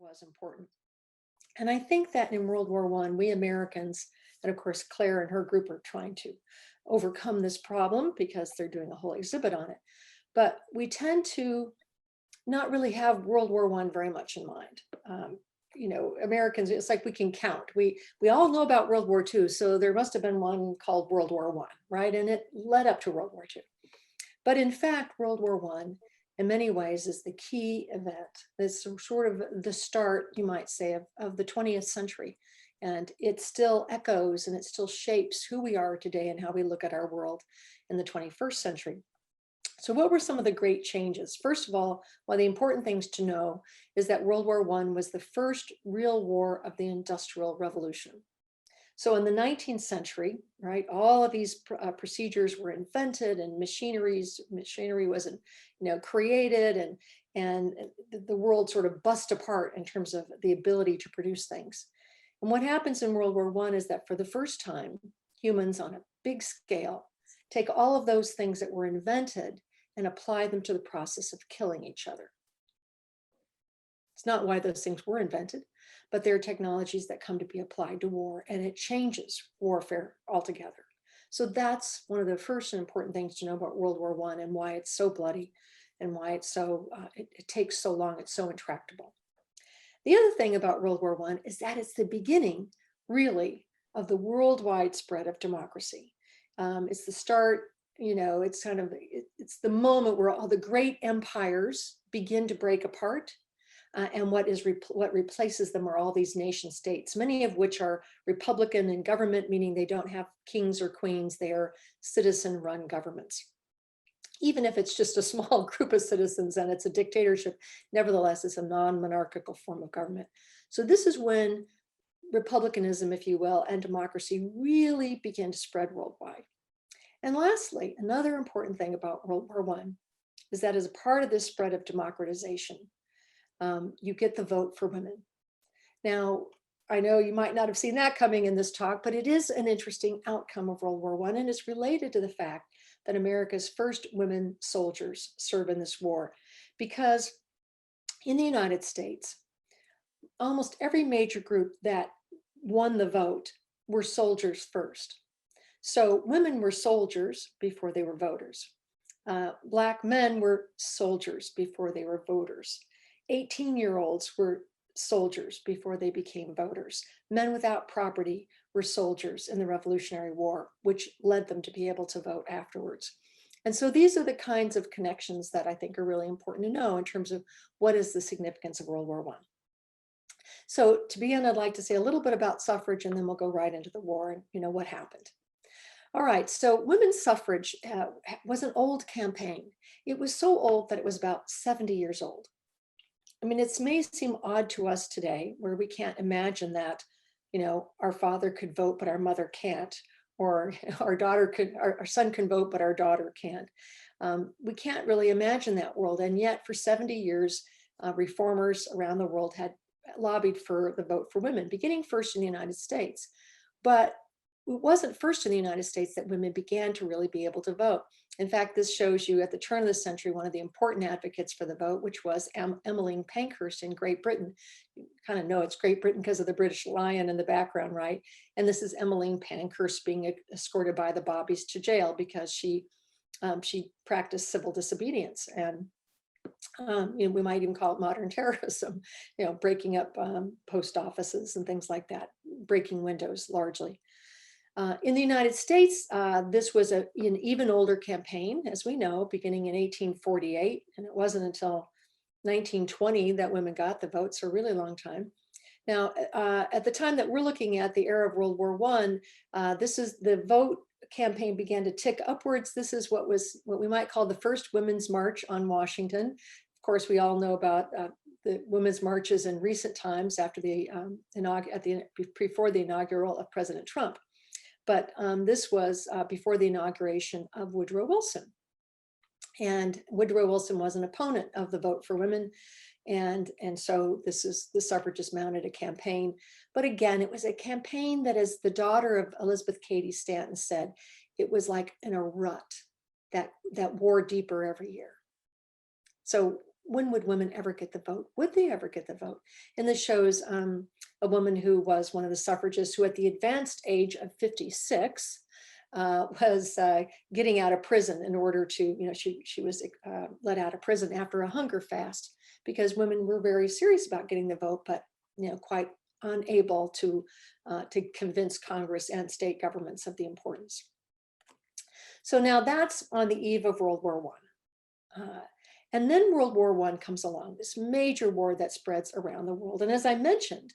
was important. And I think that in World War I, we Americans, and of course, Claire and her group are trying to overcome this problem because they're doing a whole exhibit on it. But we tend to not really have World War I very much in mind. You know, Americans, it's like we can count. We all know about World War II, so there must have been one called World War I, right? And it led up to World War II. But in fact, World War I, in many ways, is the key event. It's sort of the start, you might say, of the 20th century. And it still echoes and it still shapes who we are today and how we look at our world in the 21st century. So what were some of the great changes? First of all, one of the important things to know is that World War I was the first real war of the Industrial Revolution. So in the 19th century, right, all of these procedures were invented and machinery was, created, and the world sort of bust apart in terms of the ability to produce things. And what happens in World War I is that for the first time, humans on a big scale take all of those things that were invented and apply them to the process of killing each other. It's not why those things were invented, but they're technologies that come to be applied to war, and it changes warfare altogether. So that's one of the first and important things to know about World War I and why it's so bloody and why it's so, it takes so long, it's so intractable. The other thing about World War I is that it's the beginning, really, of the worldwide spread of democracy. It's the start, it's kind of, it's the moment where all the great empires begin to break apart. And what replaces them are all these nation states, many of which are Republican in government, meaning they don't have kings or queens, they are citizen-run governments. Even if it's just a small group of citizens and it's a dictatorship, nevertheless, it's a non-monarchical form of government. So this is when republicanism, if you will, and democracy really begin to spread worldwide. And lastly, another important thing about World War I is that as a part of this spread of democratization, you get the vote for women. Now, I know you might not have seen that coming in this talk, but it is an interesting outcome of World War I, and it's related to the fact that America's first women soldiers serve in this war. Because in the United States, almost every major group that won the vote were soldiers first. So women were soldiers before they were voters. Black men were soldiers before they were voters. 18-year-olds were soldiers before they became voters. Men without property were soldiers in the Revolutionary War, which led them to be able to vote afterwards. And so these are the kinds of connections that I think are really important to know in terms of what is the significance of World War I. So to begin, I'd like to say a little bit about suffrage, and then we'll go right into the war and what happened. All right, so women's suffrage was an old campaign. It was so old that it was about 70 years old. I mean, it may seem odd to us today, where we can't imagine that, our father could vote, but our mother can't, or our son can vote, but our daughter can't. We can't really imagine that world. And yet for 70 years, reformers around the world had lobbied for the vote for women, beginning first in the United States. But it wasn't first in the United States that women began to really be able to vote. In fact, this shows you at the turn of the century, one of the important advocates for the vote, which was Emmeline Pankhurst in Great Britain. You kind of know it's Great Britain because of the British lion in the background, right? And this is Emmeline Pankhurst being escorted by the Bobbies to jail because she practiced civil disobedience. And we might even call it modern terrorism, breaking up post offices and things like that, breaking windows largely. In the United States, this was an even older campaign, as we know, beginning in 1848, and it wasn't until 1920 that women got the vote, so a really long time. Now, at the time that we're looking at, the era of World War I, this is the vote campaign began to tick upwards. This is what we might call the first Women's March on Washington. Of course, we all know about the women's marches in recent times after before the inaugural of President Trump. But this was before the inauguration of Woodrow Wilson. And Woodrow Wilson was an opponent of the vote for women. And so the suffragists mounted a campaign. But again, it was a campaign that, as the daughter of Elizabeth Cady Stanton said, it was like in a rut that wore deeper every year. So when would women ever get the vote? Would they ever get the vote? And this shows a woman who was one of the suffragists who at the advanced age of 56 was getting out of prison in order to, she was let out of prison after a hunger fast because women were very serious about getting the vote, but quite unable to convince Congress and state governments of the importance. So now that's on the eve of World War I. And then World War I comes along, this major war that spreads around the world. And as I mentioned,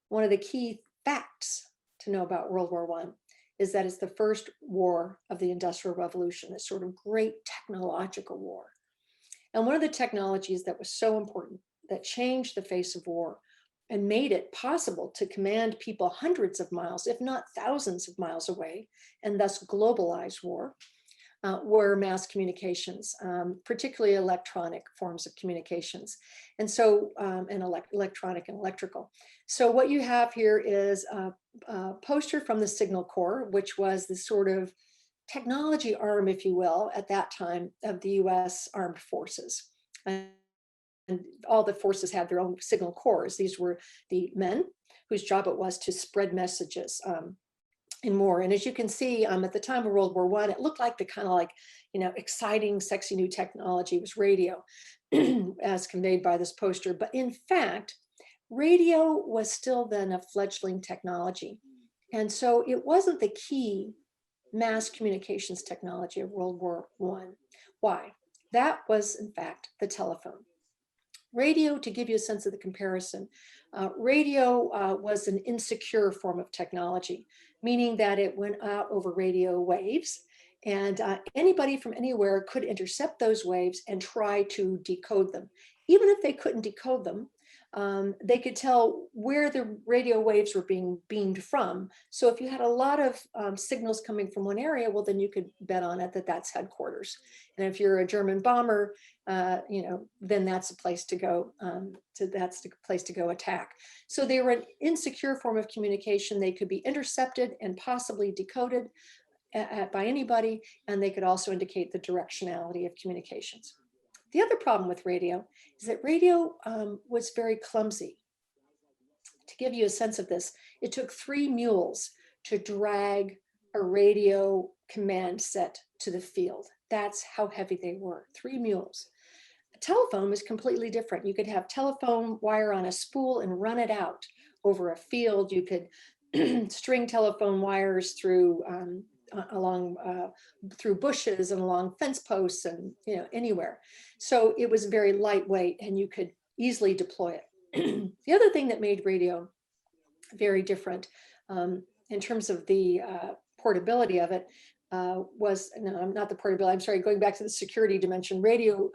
one of the key facts to know about World War I is that it's the first war of the Industrial Revolution, this sort of great technological war. And one of the technologies that was so important, that changed the face of war and made it possible to command people hundreds of miles, if not thousands of miles away, and thus globalize war, were mass communications, particularly electronic forms of communications. And so, and electronic and electrical. So what you have here is a poster from the Signal Corps, which was the sort of technology arm, if you will, at that time of the US Armed Forces. And all the forces had their own signal corps. These were the men whose job it was to spread messages and more. And as you can see, at the time of World War I, it looked like the kind of like, exciting, sexy new technology was radio, as conveyed by this poster. But in fact, radio was still then a fledgling technology. And so it wasn't the key mass communications technology of World War I. Why? That was, in fact, the telephone. Radio, to give you a sense of the comparison, radio was an insecure form of technology, meaning that it went out over radio waves, and anybody from anywhere could intercept those waves and try to decode them. Even if they couldn't decode them, they could tell where the radio waves were being beamed from. So if you had a lot of signals coming from one area, well, then you could bet on it that that's headquarters. And if you're a German bomber, then that's a place to go. That's the place to go attack. So they were an insecure form of communication. They could be intercepted and possibly decoded by anybody, and they could also indicate the directionality of communications. The other problem with radio is that radio was very clumsy. To give you a sense of this, it took 3 mules to drag a radio command set to the field. That's how heavy they were, 3 mules. A telephone was completely different. You could have telephone wire on a spool and run it out over a field. You could string telephone wires through through bushes and along fence posts and anywhere. So it was very lightweight and you could easily deploy it. The other thing that made radio very different in terms of the portability of it was, no, not the portability, I'm sorry, going back to the security dimension, radio,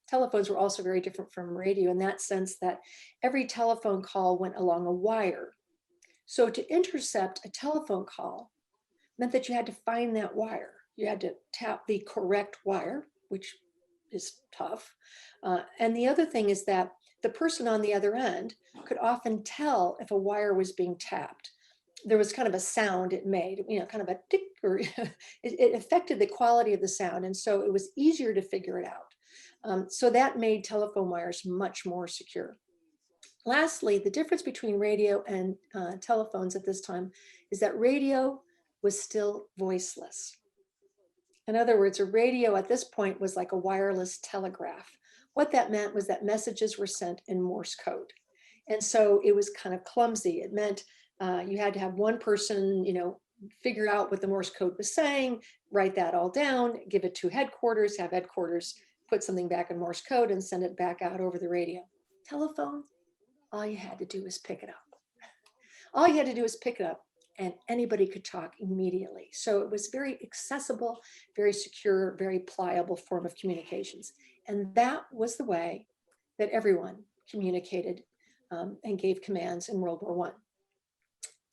telephones were also very different from radio in that sense that every telephone call went along a wire. So to intercept a telephone call meant that you had to find that wire. You had to tap the correct wire, which is tough. And the other thing is that the person on the other end could often tell if a wire was being tapped. There was kind of a sound it made, kind of a tick, or it affected the quality of the sound. And so it was easier to figure it out. So that made telephone wires much more secure. Lastly, the difference between radio and telephones at this time is that radio was still voiceless. In other words, a radio at this point was like a wireless telegraph. What that meant was that messages were sent in Morse code. And so it was kind of clumsy. It meant you had to have one person, figure out what the Morse code was saying, write that all down, give it to headquarters, have headquarters put something back in Morse code and send it back out over the radio. Telephone, all you had to do was pick it up. All you had to do was pick it up and anybody could talk immediately. So it was very accessible, very secure, very pliable form of communications. And that was the way that everyone communicated and gave commands in World War I.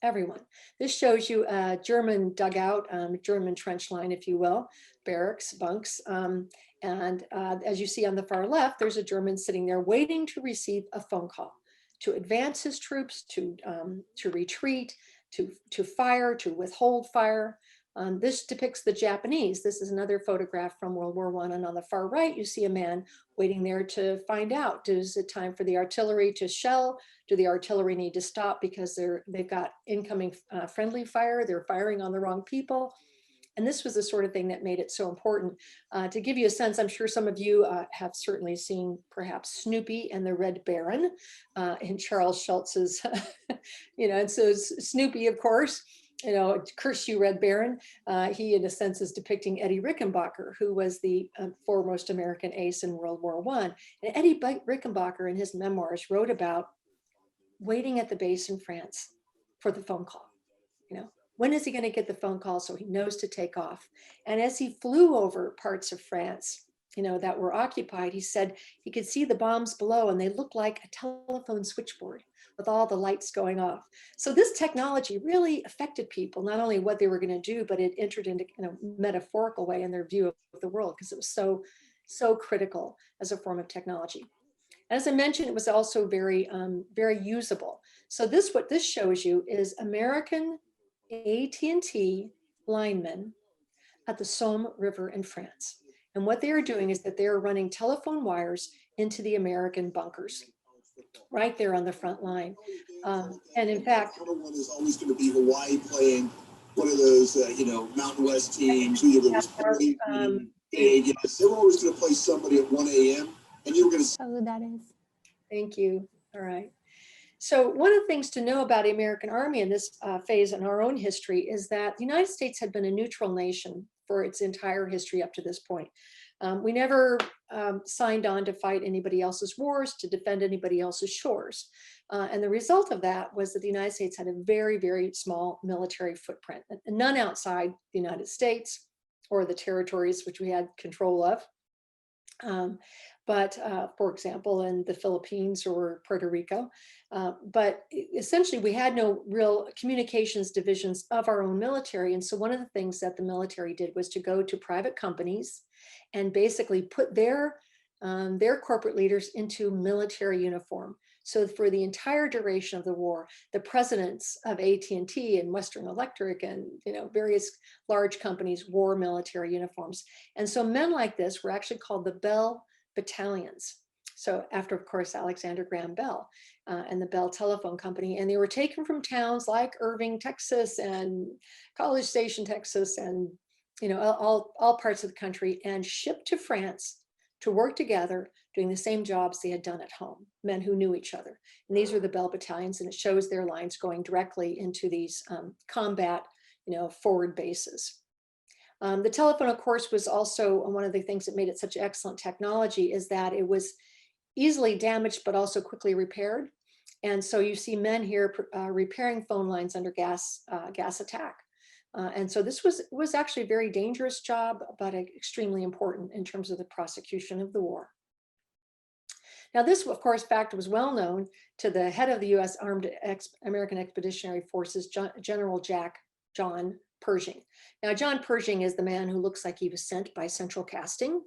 Everyone. This shows you a German dugout, German trench line, if you will, barracks, bunks. And as you see on the far left, there's a German sitting there waiting to receive a phone call to advance his troops, to retreat, to fire, to withhold fire. This depicts the Japanese. This is another photograph from World War I. And on the far right, you see a man waiting there to find out, is it time for the artillery to shell? Do the artillery need to stop because they've got incoming friendly fire? They're firing on the wrong people. And this was the sort of thing that made it so important. To give you a sense, I'm sure some of you have certainly seen perhaps Snoopy and the Red Baron in Charles Schultz's, and so Snoopy, of course, curse you, Red Baron. He, in a sense, is depicting Eddie Rickenbacker, who was the foremost American ace in World War I. And Eddie Rickenbacker, in his memoirs, wrote about waiting at the base in France for the phone call. When is he going to get the phone call so he knows to take off? And as he flew over parts of France, that were occupied, he said he could see the bombs below and they looked like a telephone switchboard with all the lights going off. So this technology really affected people, not only what they were going to do, but it entered into a metaphorical way in their view of the world, because it was so critical as a form of technology. As I mentioned, it was also very, very usable. So what this shows you is American AT&T linemen at the Somme River in France. And what they are doing is that they are running telephone wires into the American bunkers right there on the front line. And in fact, number one is always going to be Hawaii playing one of those, Mountain West teams. Either was big. They were always going to play somebody at 1 a.m. and you were going to. Oh, who that is. Thank you. All right. So one of the things to know about the American Army in this phase in our own history is that the United States had been a neutral nation for its entire history up to this point. We never signed on to fight anybody else's wars, to defend anybody else's shores. And the result of that was that the United States had a very, very small military footprint, none outside the United States or the territories which we had control of. But for example, in the Philippines or Puerto Rico. But essentially, we had no real communications divisions of our own military. And so one of the things that the military did was to go to private companies and basically put their corporate leaders into military uniform. So for the entire duration of the war, the presidents of AT&T and Western Electric and various large companies wore military uniforms. And so men like this were actually called the Bell Battalions. So after, of course, Alexander Graham Bell and the Bell Telephone Company. And they were taken from towns like Irving, Texas, and College Station, Texas, and all parts of the country, and shipped to France to work together, doing the same jobs they had done at home, men who knew each other. And these were the Bell Battalions, and it shows their lines going directly into these combat, forward bases. The telephone, of course, was also one of the things that made it such excellent technology, is that it was easily damaged, but also quickly repaired. And so you see men here repairing phone lines under gas attack. And so this was actually a very dangerous job, but extremely important in terms of the prosecution of the war. Now, this, of course, fact was well known to the head of the U.S. American Expeditionary Forces, General John Pershing. Now, John Pershing is the man who looks like he was sent by central casting.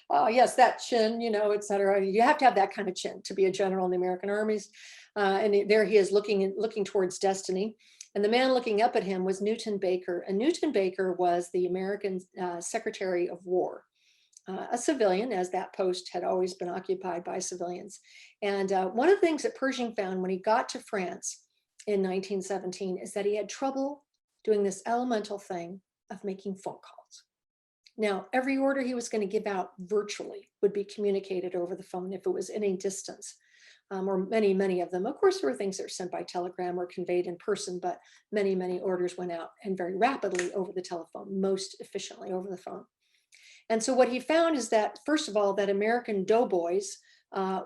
Oh, yes, that chin, et cetera. You have to have that kind of chin to be a general in the American armies. And there he is looking towards destiny. And the man looking up at him was Newton Baker. And Newton Baker was the American Secretary of War, a civilian, as that post had always been occupied by civilians. And one of the things that Pershing found when he got to France in 1917 is that he had trouble doing this elemental thing of making phone calls. Now, every order he was going to give out virtually would be communicated over the phone if it was any distance. Or many of them. Of course, there were things that were sent by telegram or conveyed in person, but many orders went out, and very rapidly over the telephone, most efficiently over the phone. And so what he found is that, first of all, that American doughboys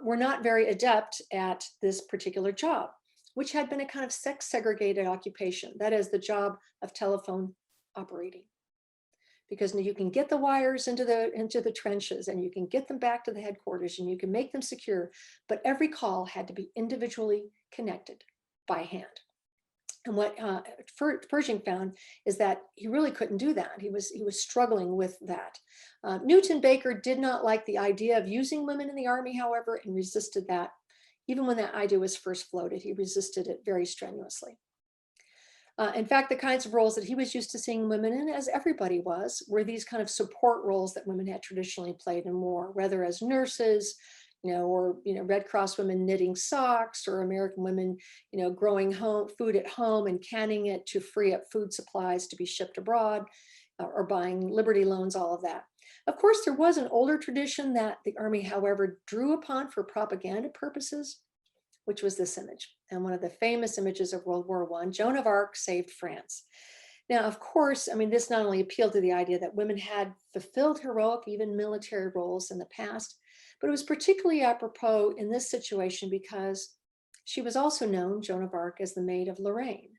were not very adept at this particular job, which had been a kind of sex-segregated occupation. That is the job of telephone operating. Because you can get the wires into the trenches, and you can get them back to the headquarters, and you can make them secure, but every call had to be individually connected by hand. And what Pershing found is that he really couldn't do that. He was struggling with that. Newton Baker did not like the idea of using women in the Army, however, and resisted that. Even when that idea was first floated, he resisted it very strenuously. In fact, the kinds of roles that he was used to seeing women in, as everybody was, were these kind of support roles that women had traditionally played in war, whether as nurses, or Red Cross women knitting socks, or American women, growing food at home and canning it to free up food supplies to be shipped abroad, or buying Liberty loans, all of that. Of course, there was an older tradition that the Army, however, drew upon for propaganda purposes, which was this image. And one of the famous images of World War I, Joan of Arc saved France. Now, of course, this not only appealed to the idea that women had fulfilled heroic, even military roles in the past, but it was particularly apropos in this situation because she was also known, Joan of Arc, as the Maid of Lorraine.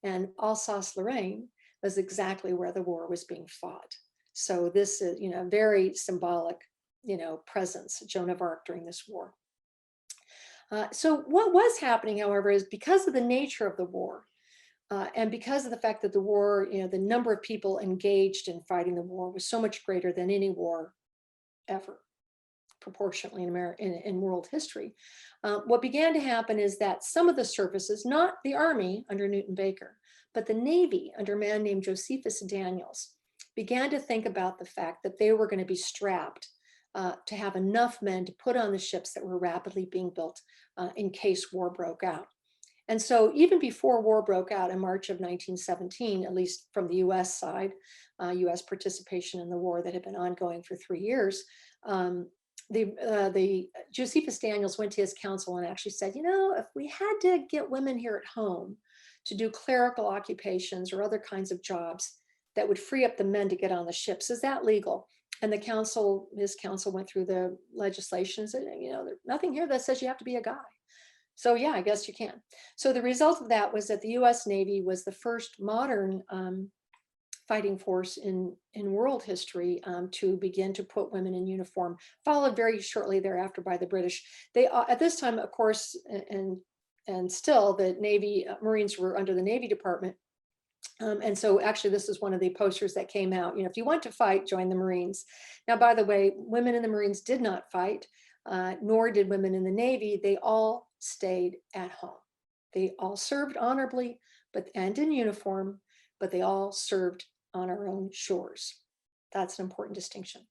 And Alsace-Lorraine was exactly where the war was being fought. So this is, very symbolic, presence, Joan of Arc during this war. So what was happening, however, is because of the nature of the war, and because of the fact that the war, the number of people engaged in fighting the war was so much greater than any war ever, proportionately in world history, what began to happen is that some of the services, not the Army under Newton Baker, but the Navy under a man named Josephus Daniels, began to think about the fact that they were going to be strapped to have enough men to put on the ships that were rapidly being built in case war broke out. And so even before war broke out in March of 1917, at least from the US side, US participation in the war that had been ongoing for 3 years, the Josephus Daniels went to his council and actually said, if we had to get women here at home to do clerical occupations or other kinds of jobs that would free up the men to get on the ships, is that legal? And his council went through the legislation and said, there's nothing here that says you have to be a guy. So yeah, I guess you can. So the result of that was that the US Navy was the first modern fighting force in world history to begin to put women in uniform, followed very shortly thereafter by the British. They, at this time, of course, and still the Navy, Marines were under the Navy Department. And so actually this is one of the posters that came out, if you want to fight, join the Marines. Now, by the way, women in the Marines did not fight, nor did women in the Navy. They all stayed at home. They all served honorably, and in uniform, but they all served on our own shores. That's an important distinction.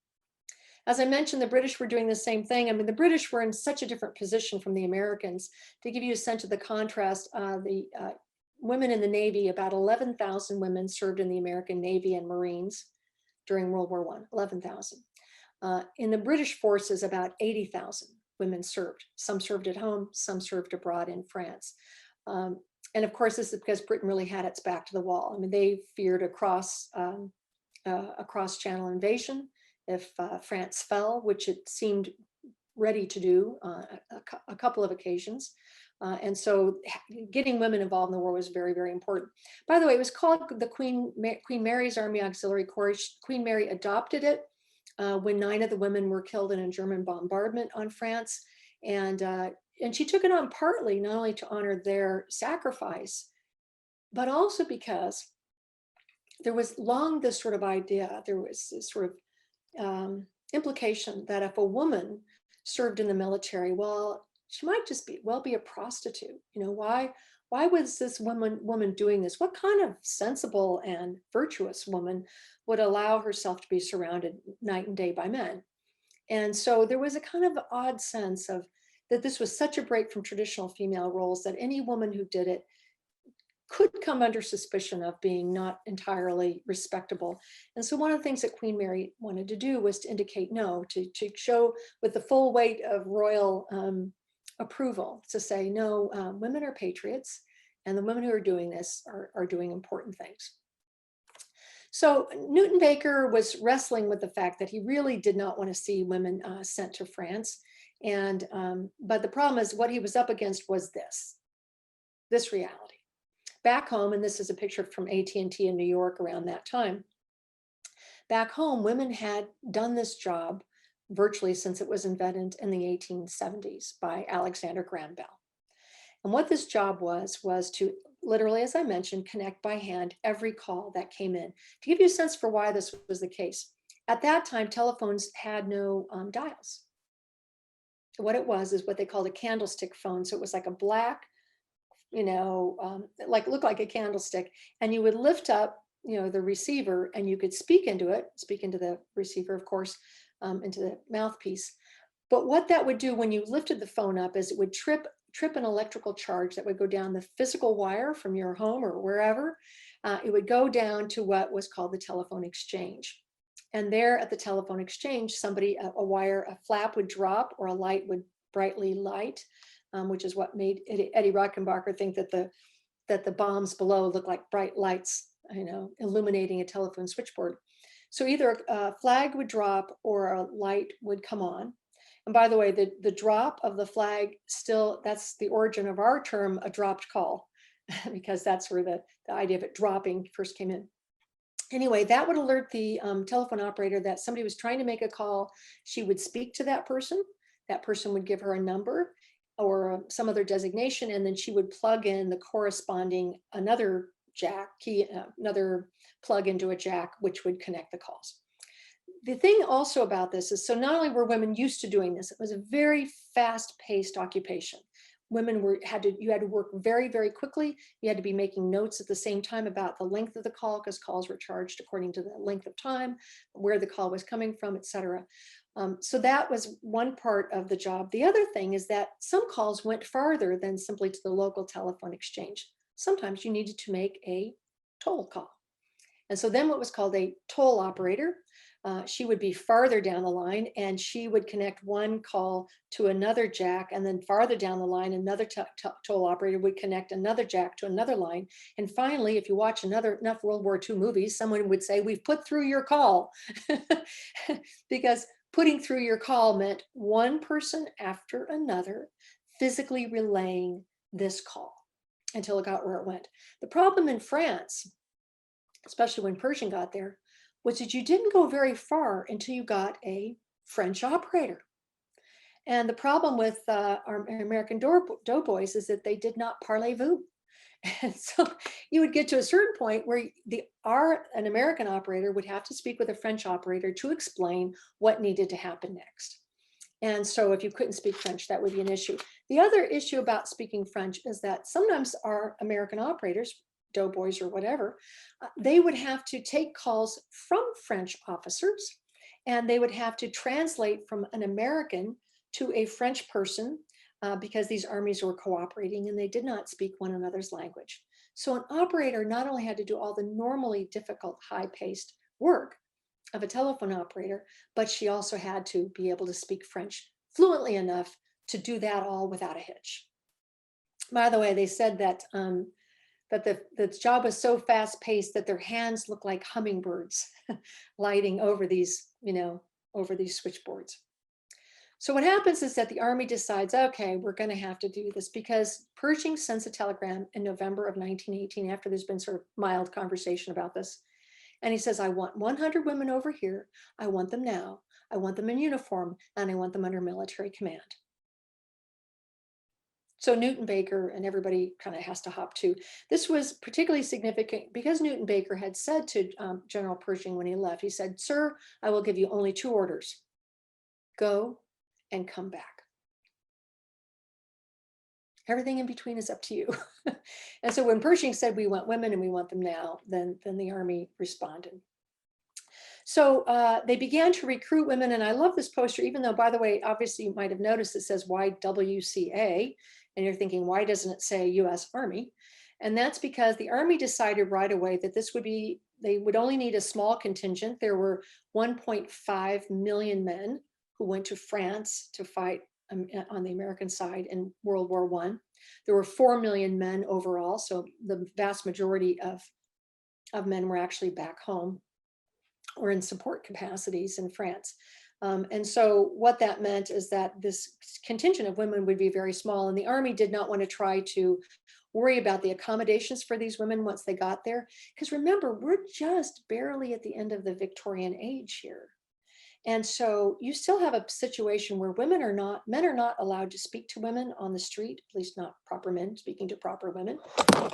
As I mentioned, the British were doing the same thing. The British were in such a different position from the Americans. To give you a sense of the contrast, the women in the Navy, about 11,000 women served in the American Navy and Marines during World War I, 11,000. In the British forces, about 80,000 women served. Some served at home, some served abroad in France. And of course, this is because Britain really had its back to the wall. They feared a cross-channel invasion if France fell, which it seemed ready to do a couple of occasions. And so getting women involved in the war was very, very important. By the way, it was called the Queen Mary's Army Auxiliary Corps. Queen Mary adopted it when 9 of the women were killed in a German bombardment on France. And she took it on partly not only to honor their sacrifice, but also because there was long this sort of idea, there was this sort of implication that if a woman served in the military, well, she might just be a prostitute. Why was this woman doing this? What kind of sensible and virtuous woman would allow herself to be surrounded night and day by men? And so there was a kind of odd sense of that this was such a break from traditional female roles that any woman who did it could come under suspicion of being not entirely respectable. And so one of the things that Queen Mary wanted to do was to indicate no, to show with the full weight of royal approval, to say, no, women are patriots, and the women who are doing this are doing important things. So Newton Baker was wrestling with the fact that he really did not want to see women sent to France. And but the problem is what he was up against was this reality. Back home, and this is a picture from AT&T in New York around that time. Back home, women had done this job virtually since it was invented in the 1870s by Alexander Graham Bell. And what this job was to literally, as I mentioned, connect by hand every call that came in. To give you a sense for why this was the case, at that time, telephones had no dials. What it was is what they called a candlestick phone. So it was like a black like look like a candlestick, and you would lift up, the receiver, and you could speak into the receiver, of course, into the mouthpiece. But what that would do when you lifted the phone up is it would trip an electrical charge that would go down the physical wire from your home or wherever. It would go down to what was called the telephone exchange. And there at the telephone exchange, a flap would drop, or a light would brightly light, which is what made Eddie Rockenbacher think that the bombs below looked like bright lights, illuminating a telephone switchboard. So either a flag would drop or a light would come on. And by the way, the drop of the flag, that's the origin of our term, a dropped call, because that's where the idea of it dropping first came in. Anyway, that would alert the telephone operator that somebody was trying to make a call. She would speak to that person. That person would give her a number or some other designation, and then she would plug in the corresponding another plug into a jack, which would connect the calls. The thing also about this is, so not only were women used to doing this, it was a very fast-paced occupation. Women you had to work very, very quickly. You had to be making notes at the same time about the length of the call, because calls were charged according to the length of time, where the call was coming from, et cetera. So that was one part of the job. The other thing is that some calls went farther than simply to the local telephone exchange. Sometimes you needed to make a toll call. And so then what was called a toll operator, she would be farther down the line, and she would connect one call to another jack, and then farther down the line, another toll operator would connect another jack to another line. And finally, if you watch enough World War II movies, someone would say, "We've put through your call," because putting through your call meant one person after another physically relaying this call until it got where it went. The problem in France, especially when Pershing got there, was that you didn't go very far until you got a French operator. And the problem with our American doughboys is that they did not parlez-vous. And so you would get to a certain point where an American operator would have to speak with a French operator to explain what needed to happen next. And so if you couldn't speak French, that would be an issue. The other issue about speaking French is that sometimes our American operators, doughboys or whatever, they would have to take calls from French officers, and they would have to translate from an American to a French person, because these armies were cooperating and they did not speak one another's language. So an operator not only had to do all the normally difficult, high-paced work of a telephone operator, but she also had to be able to speak French fluently enough to do that all without a hitch. By the way, they said that the job was so fast-paced that their hands looked like hummingbirds lighting over these switchboards. So what happens is that the Army decides, okay, we're going to have to do this, because Pershing sends a telegram in November of 1918, after there's been sort of mild conversation about this. And he says, I want 100 women over here. I want them now. I want them in uniform, and I want them under military command. So Newton Baker and everybody kind of has to hop to. This was particularly significant because Newton Baker had said to General Pershing when he left, he said, "Sir, I will give you only 2 orders. Go and come back. Everything in between is up to you." And so when Pershing said, "We want women and we want them now," then the Army responded. So they began to recruit women. And I love this poster, even though, by the way, obviously you might have noticed it says YWCA. And you're thinking, why doesn't it say US Army? And that's because the Army decided right away that they would only need a small contingent. There were 1.5 million men who went to France to fight on the American side in World War I. There were 4 million men overall. So the vast majority of men were actually back home or in support capacities in France. And so what that meant is that this contingent of women would be very small, and the Army did not want to try to worry about the accommodations for these women once they got there. Because remember, we're just barely at the end of the Victorian age here. And so you still have a situation where men are not allowed to speak to women on the street, at least not proper men speaking to proper women,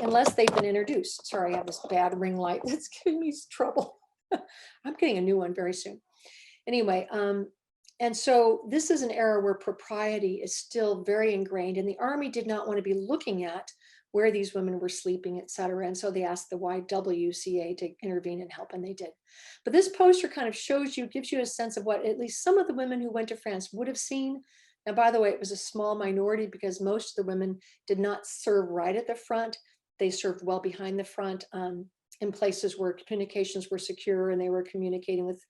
unless they've been introduced. Sorry, I have this bad ring light that's giving me trouble. I'm getting a new one very soon. Anyway, And so this is an era where propriety is still very ingrained, and the Army did not want to be looking at where these women were sleeping, et cetera. And so they asked the YWCA to intervene and help, and they did. But this poster kind of shows you, gives you a sense of what at least some of the women who went to France would have seen. And by the way, it was a small minority because most of the women did not serve right at the front. They served well behind the front, in places where communications were secure, and they were communicating with,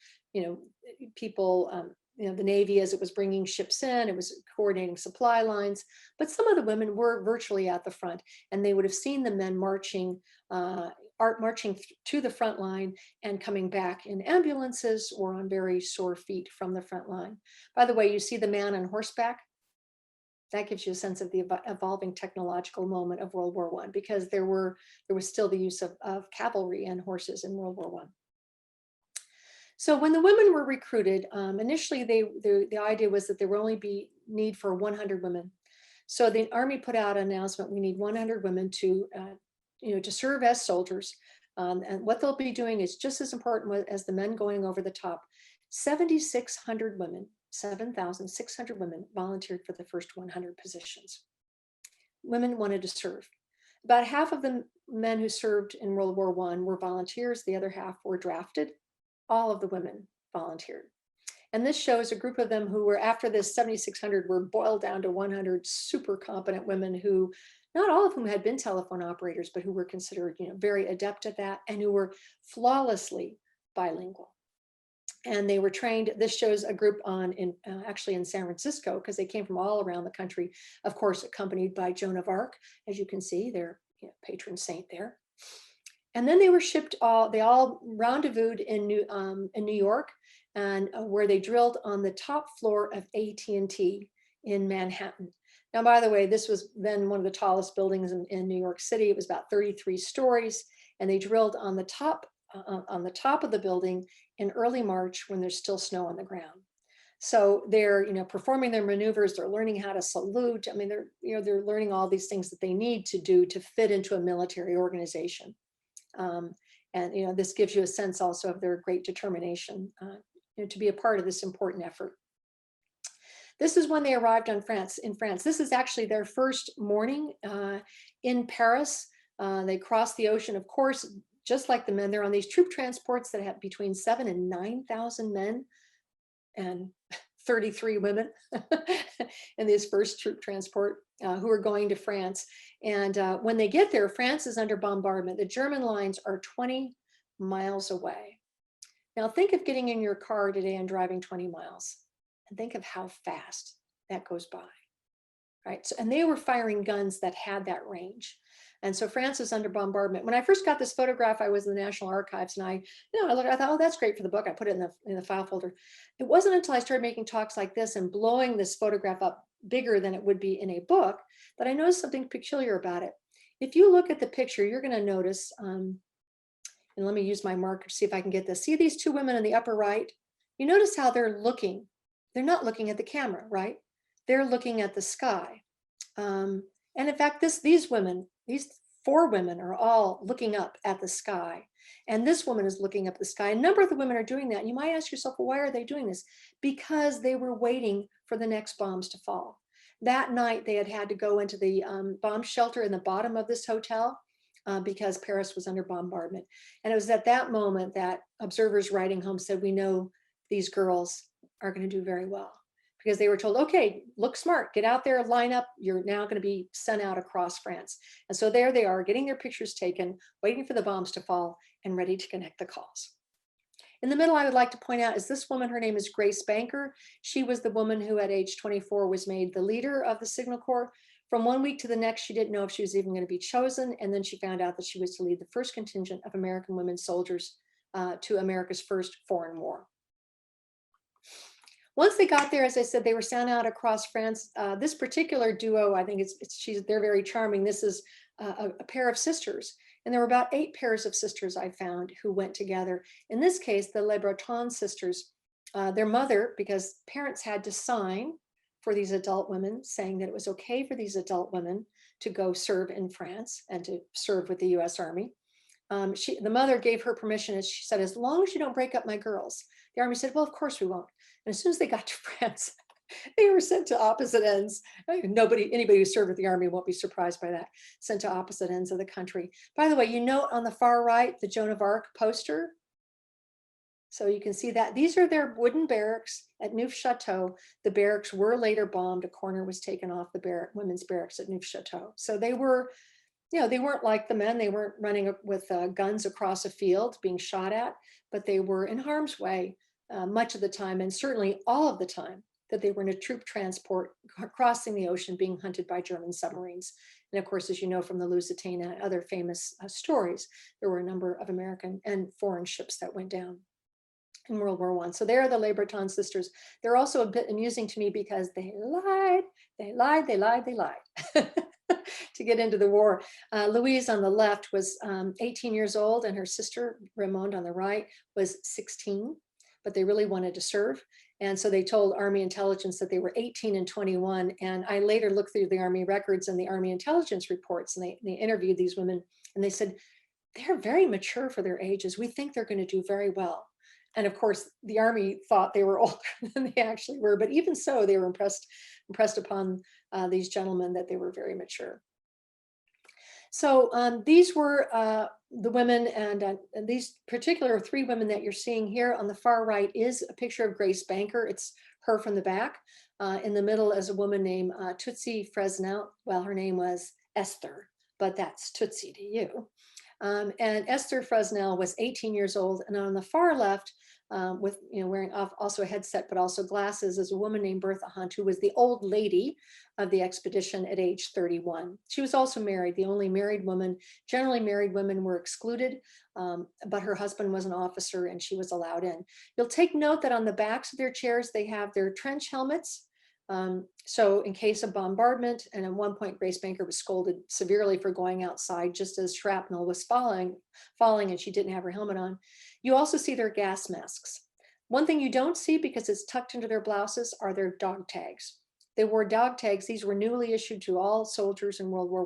people, the Navy as it was bringing ships in, it was coordinating supply lines. But some of the women were virtually at the front, and they would have seen the men marching to the front line and coming back in ambulances or on very sore feet from the front line. By the way, you see the man on horseback. That gives you a sense of the evolving technological moment of World War I, because there was still the use of cavalry and horses in World War I. So when the women were recruited, initially the idea was that there would only be need for 100 women. So the Army put out an announcement: we need 100 women to serve as soldiers, and what they'll be doing is just as important as the men going over the top. 7,600 women, 7,600 women volunteered for the first 100 positions. Women wanted to serve. About half of the men who served in World War I were volunteers. The other half were drafted. All of the women volunteered. And this shows a group of them who were, after this 7,600, were boiled down to 100 super competent women who, not all of whom had been telephone operators, but who were considered very adept at that, and who were flawlessly bilingual. And they were trained. This shows a group actually in San Francisco, because they came from all around the country, of course, accompanied by Joan of Arc. As you can see, their patron saint there. And then they were shipped. They all rendezvoused in New York, and where they drilled on the top floor of AT&T in Manhattan. Now, by the way, this was then one of the tallest buildings in New York City. It was about 33 stories, and they drilled on the top of the building in early March when there's still snow on the ground. So they're performing their maneuvers. They're learning how to salute. I mean, they're learning all these things that they need to do to fit into a military organization. And this gives you a sense also of their great determination to be a part of this important effort. This is when they arrived in France. This is actually their first morning in Paris. They crossed the ocean, of course, just like the men. They're on these troop transports that have between 7,000 and 9,000 men and 33 women in this first troop transport who are going to France. And when they get there, France is under bombardment. The German lines are 20 miles away. Now think of getting in your car today and driving 20 miles, and think of how fast that goes by, right? So, and they were firing guns that had that range. And so France is under bombardment. When I first got this photograph, I was in the National Archives, and I thought, oh, that's great for the book. I put it in the file folder. It wasn't until I started making talks like this and blowing this photograph up bigger than it would be in a book that I noticed something peculiar about it. If you look at the picture, you're going to notice, and let me use my marker to see if I can get this. See these two women in the upper right? You notice how they're looking. They're not looking at the camera, right? They're looking at the sky. And in fact, these four women are all looking up at the sky. And this woman is looking up at the sky. A number of the women are doing that. And you might ask yourself, well, why are they doing this? Because they were waiting for the next bombs to fall. That night, they had to go into the bomb shelter in the bottom of this hotel because Paris was under bombardment. And it was at that moment that observers writing home said, we know these girls are going to do very well. Because they were told, okay, look smart, get out there, line up, you're now going to be sent out across France. And so there they are, getting their pictures taken, waiting for the bombs to fall, and ready to connect the calls. In the middle, I would like to point out is this woman. Her name is Grace Banker. She was the woman who at age 24 was made the leader of the Signal Corps. From one week to the next, she didn't know if she was even going to be chosen. And then she found out that she was to lead the first contingent of American women soldiers to America's first foreign war. Once they got there, as I said, they were sent out across France. This particular duo, I think they're very charming. This is a pair of sisters. And there were about 8 pairs of sisters I found who went together. In this case, the Le Breton sisters, their mother, because parents had to sign for these adult women saying that it was okay for these adult women to go serve in France and to serve with the US Army. The mother gave her permission, as she said, as long as you don't break up my girls. The Army said, well, of course we won't. And as soon as they got to France, they were sent to opposite ends. Anybody who served with the army won't be surprised by that. Sent to opposite ends of the country. By the way, you note on the far right, the Joan of Arc poster. So you can see that these are their wooden barracks at Neufchâteau. The barracks were later bombed. A corner was taken off the women's barracks at Neufchâteau. So they were, they weren't like the men. They weren't running with guns across a field being shot at, but they were in harm's way much of the time, and certainly all of the time that they were in a troop transport crossing the ocean being hunted by German submarines. And of course, as you know from the Lusitania and other famous stories, there were a number of American and foreign ships that went down in World War I. So they're the Le Breton sisters. They're also a bit amusing to me because they lied to get into the war. Louise on the left was 18 years old, and her sister Raymond on the right was 16, but they really wanted to serve. And so they told Army intelligence that they were 18 and 21. And I later looked through the Army records and the Army intelligence reports, and they interviewed these women, and they said, they're very mature for their ages. We think they're going to do very well. And of course, the Army thought they were older than they actually were, but even so, they were impressed upon these gentlemen that they were very mature. So these were the women, and these particular 3 women that you're seeing here on the far right is a picture of Grace Banker. It's her from the back. In the middle is a woman named Tootsie Fresnel. Well, her name was Esther, but that's Tootsie to you. And Esther Fresnel was 18 years old. And on the far left, with wearing also a headset, but also glasses, is a woman named Bertha Hunt, who was the old lady of the expedition at age 31. She was also married, the only married woman. Generally, married women were excluded, but her husband was an officer and she was allowed in. You'll take note that on the backs of their chairs, they have their trench helmets. So in case of bombardment, and at one point Grace Banker was scolded severely for going outside just as shrapnel was falling and she didn't have her helmet on. You also see their gas masks. One thing you don't see, because it's tucked into their blouses, are their dog tags. They wore dog tags. These were newly issued to all soldiers in World War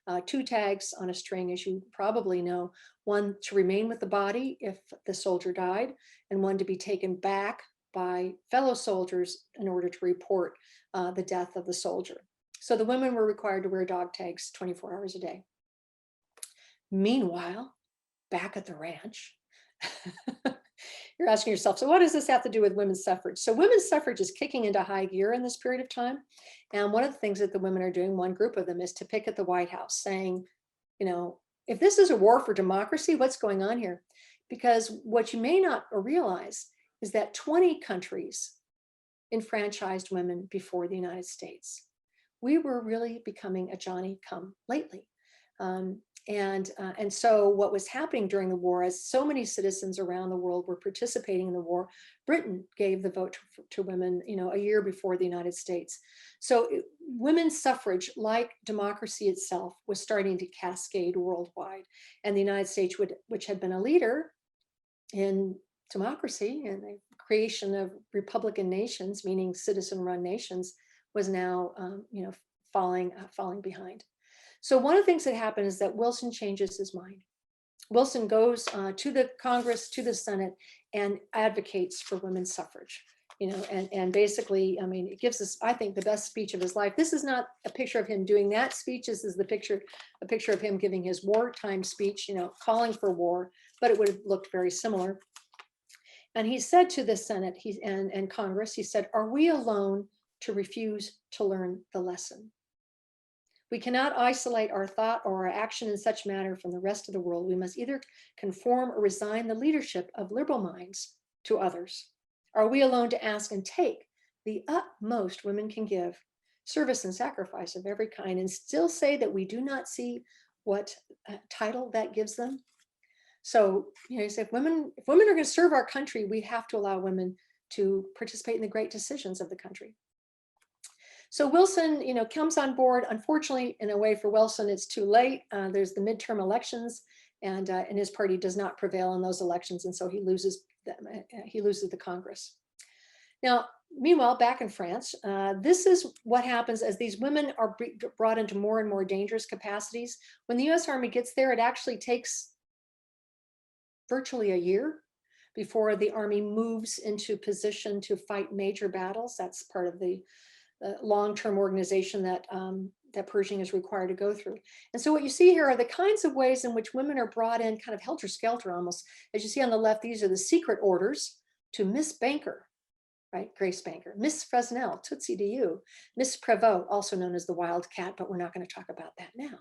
I. 2 tags on a string, as you probably know, one to remain with the body if the soldier died, and one to be taken back by fellow soldiers in order to report the death of the soldier. So the women were required to wear dog tags 24 hours a day. Meanwhile, back at the ranch, you're asking yourself, so what does this have to do with women's suffrage? So women's suffrage is kicking into high gear in this period of time. And one of the things that the women are doing, one group of them, is to picket the White House, saying, if this is a war for democracy, what's going on here? Because what you may not realize is that 20 countries enfranchised women before the United States. We were really becoming a Johnny come lately. And so what was happening during the war, as so many citizens around the world were participating in the war, Britain gave the vote to women, a year before the United States. So women's suffrage, like democracy itself, was starting to cascade worldwide. And the United States, which had been a leader in democracy and the creation of republican nations, meaning citizen-run nations, was now, falling behind. So one of the things that happened is that Wilson changes his mind. Wilson goes to the Congress, to the Senate, and advocates for women's suffrage. And basically, it gives us, I think, the best speech of his life. This is not a picture of him doing that speech. This is a picture of him giving his wartime speech, calling for war, but it would have looked very similar. And he said to the Senate and Congress, he said, "Are we alone to refuse to learn the lesson? We cannot isolate our thought or our action in such manner from the rest of the world. We must either conform or resign the leadership of liberal minds to others. Are we alone to ask and take the utmost women can give, service and sacrifice of every kind, and still say that we do not see what title that gives them?" So, he said, if women are going to serve our country, we have to allow women to participate in the great decisions of the country. So Wilson, comes on board. Unfortunately, in a way for Wilson, it's too late. There's the midterm elections, and his party does not prevail in those elections, and so he loses the Congress. Now, meanwhile, back in France, this is what happens as these women are brought into more and more dangerous capacities. When the U.S. Army gets there, it actually takes virtually a year before the Army moves into position to fight major battles. That's part of the long-term organization that that Pershing is required to go through. And so what you see here are the kinds of ways in which women are brought in kind of helter-skelter almost. As you see on the left, these are the secret orders to Miss Banker, right? Grace Banker, Miss Fresnel, Tootsie to you, Miss Prevost, also known as the Wildcat, but we're not going to talk about that now.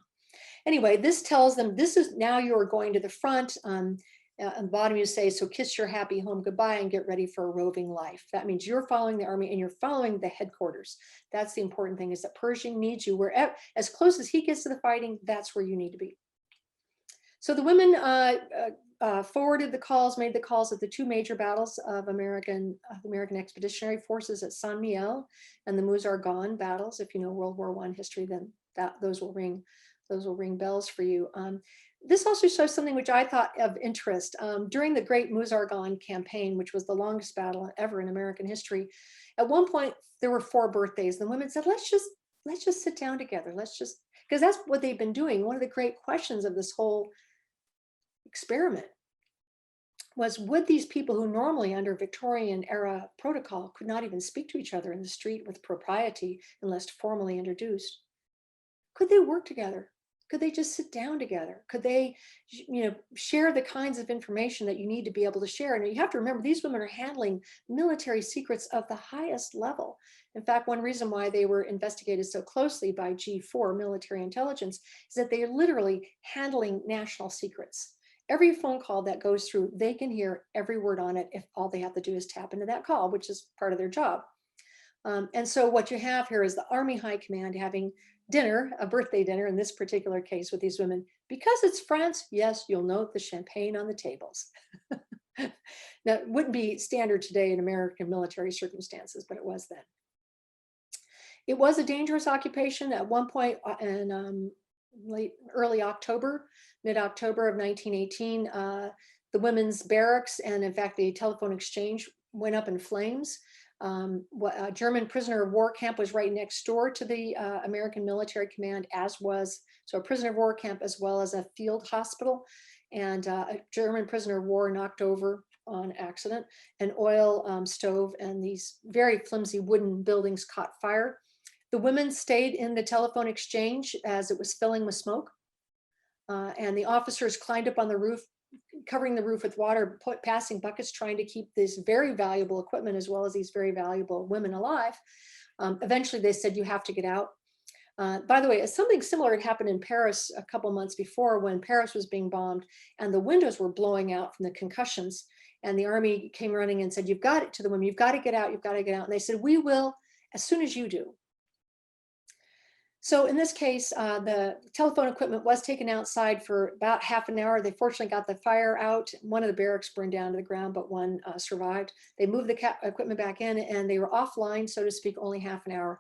Anyway, this tells them this is now you are going to the front. On the bottom you say, so kiss your happy home goodbye and get ready for a roving life. That means you're following the Army and you're following the headquarters. That's the important thing, is that Pershing needs you wherever, as close as he gets to the fighting, that's where you need to be. So the women forwarded the calls, made the calls at the two major battles of American Expeditionary Forces at Saint Mihiel and the Meuse-Argonne battles. If you know World War I history, then those will ring bells for you. This also shows something which I thought of interest. During the Great Meuse-Argonne campaign, which was the longest battle ever in American history, at one point there were 4 birthdays. The women said, let's just sit down together. Because that's what they've been doing. One of the great questions of this whole experiment was, would these people who normally under Victorian era protocol could not even speak to each other in the street with propriety unless formally introduced, could they work together? Could they just sit down together? Could they, share the kinds of information that you need to be able to share? And you have to remember, these women are handling military secrets of the highest level. In fact, one reason why they were investigated so closely by G4 military intelligence is that they are literally handling national secrets. Every phone call that goes through, they can hear every word on it if all they have to do is tap into that call, which is part of their job. And so what you have here is the Army High Command having dinner, a birthday dinner in this particular case with these women. Because it's France, yes, you'll note the champagne on the tables. Now, it wouldn't be standard today in American military circumstances, but it was then. It was a dangerous occupation at one point in early October, mid-October of 1918. The women's barracks and in fact the telephone exchange went up in flames. A German prisoner of war camp was right next door to the American military command, so a prisoner of war camp as well as a field hospital. And a German prisoner of war knocked over on accident an oil stove, and these very flimsy wooden buildings caught fire. The women stayed in the telephone exchange as it was filling with smoke. And the officers climbed up on the roof, covering the roof with water, passing buckets, trying to keep this very valuable equipment as well as these very valuable women alive. Eventually they said, you have to get out. By the way, something similar had happened in Paris a couple months before when Paris was being bombed and the windows were blowing out from the concussions. And the Army came running and said, you've got it, to the women, you've got to get out, you've got to get out. And they said, we will as soon as you do. So in this case, the telephone equipment was taken outside for about half an hour. They fortunately got the fire out. One of the barracks burned down to the ground, but one survived. They moved the equipment back in and they were offline, so to speak, only half an hour.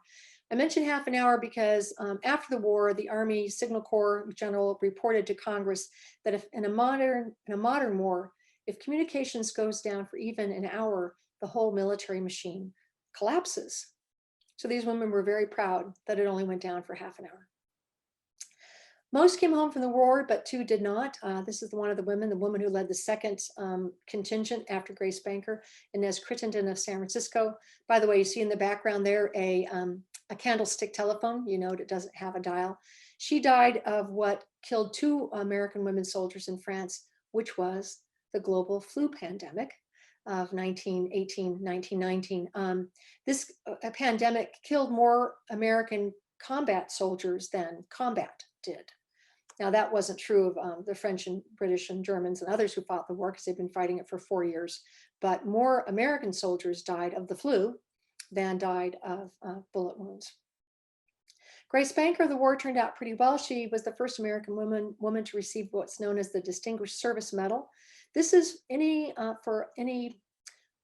I mentioned half an hour because after the war, the Army Signal Corps general reported to Congress that if in a modern war, if communications goes down for even an hour, the whole military machine collapses. So these women were very proud that it only went down for half an hour. Most came home from the war, but 2 did not. This is one of the women who led the second contingent after Grace Banker, Inez Crittenden of San Francisco. By the way, you see in the background there a candlestick telephone. You note it doesn't have a dial. She died of what killed 2 American women soldiers in France, which was the global flu pandemic of 1918, 1919. This pandemic killed more American combat soldiers than combat did. Now that wasn't true of the French and British and Germans and others who fought the war because they've been fighting it for 4 years, but more American soldiers died of the flu than died of bullet wounds. Grace Banker, the war turned out pretty well. She was the first American woman to receive what's known as the Distinguished Service Medal. This is for any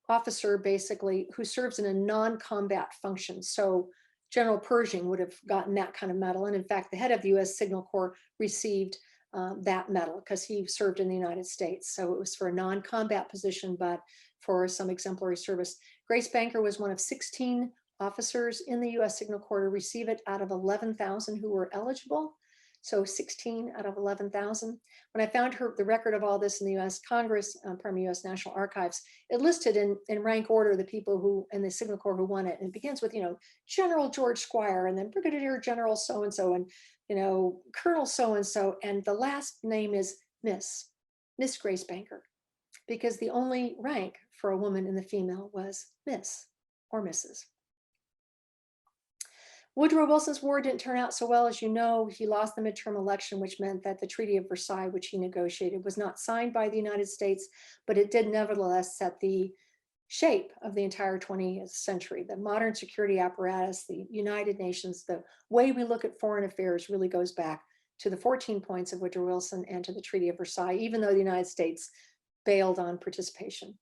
officer basically who serves in a non-combat function. So General Pershing would have gotten that kind of medal. And in fact, the head of the US Signal Corps received that medal because he served in the United States. So it was for a non-combat position, but for some exemplary service. Grace Banker was one of 16 officers in the US Signal Corps to receive it out of 11,000 who were eligible. So 16 out of 11,000. When I found the record of all this in the US Congress, US National Archives, it listed in rank order the people who, in the Signal Corps who won it. And it begins with, General George Squire, and then Brigadier General so-and-so, and, Colonel so-and-so. And the last name is Miss Grace Banker, because the only rank for a woman in the female was Miss or Mrs. Woodrow Wilson's war didn't turn out so well. As you know, he lost the midterm election, which meant that the Treaty of Versailles, which he negotiated, was not signed by the United States, but it did nevertheless set the shape of the entire 20th century. The modern security apparatus, the United Nations, the way we look at foreign affairs really goes back to the 14 points of Woodrow Wilson and to the Treaty of Versailles, even though the United States bailed on participation.